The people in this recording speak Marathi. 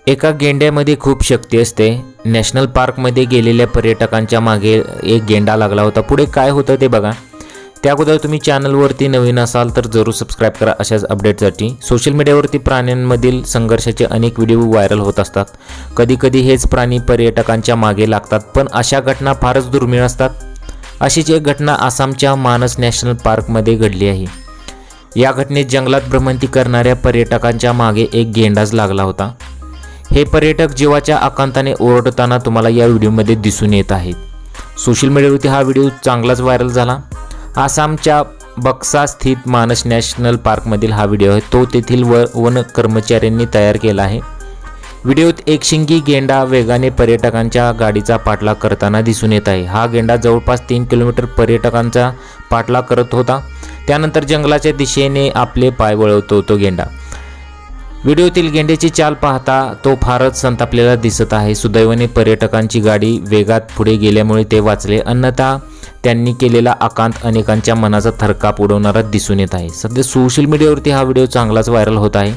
एका गेंड्यामध्ये खूप शक्ती असते। नॅशनल पार्कमध्ये गेलेल्या पर्यटकांच्या मागे एक गेंडा लागला होता। पुढे काय होतं ते बघा। त्या अगोदर तुम्ही चॅनलवरती नवीन असाल तर जरूर सबस्क्राईब करा अशाच अपडेटसाठी। सोशल मीडियावरती प्राण्यांमधील संघर्षाचे अनेक व्हिडिओ व्हायरल होत असतात। कधीकधी हेच प्राणी पर्यटकांच्या मागे लागतात, पण अशा घटना फारच दुर्मिळ असतात। अशीच एक घटना आसामच्या मानस नॅशनल पार्कमध्ये घडली आहे। या घटनेत जंगलात भ्रमंती करणाऱ्या पर्यटकांच्या मागे एक गेंडाच लागला होता। हे पर्यटक जीवाच्या आकांताने ओरडताना तुम्हाला या व्हिडिओमध्ये दिसून येत आहेत। सोशल मीडियावरती हा व्हिडिओ चांगलाच व्हायरल झाला। आसामच्या बक्सा स्थित मानस नॅशनल पार्कमधील हा व्हिडिओ आहे। तो तेथील वन कर्मचाऱ्यांनी तयार केला आहे। व्हिडिओत एक शिंगी गेंडा वेगाने पर्यटकांच्या गाडीचा पाठलाग करताना दिसून येत आहे। हा गेंडा जवळपास 3 किलोमीटर पर्यटकांचा पाठलाग करत होता। त्यानंतर जंगलाच्या दिशेने आपले पाय वळवतो तो गेंडा। व्हिडिओतील गेंड्याची चाल पाहता तो फारच संतापलेला दिसत आहे। सुदैवाने पर्यटकांची गाडी वेगात पुढे गेल्यामुळे ते वाचले, अन्यथा त्यांनी केलेला आकांत अनेकांच्या मनाचा थरकाप उडवणारा दिसून येत आहे। सध्या सोशल मीडियावरती हा व्हिडिओ चांगलाच व्हायरल होत आहे।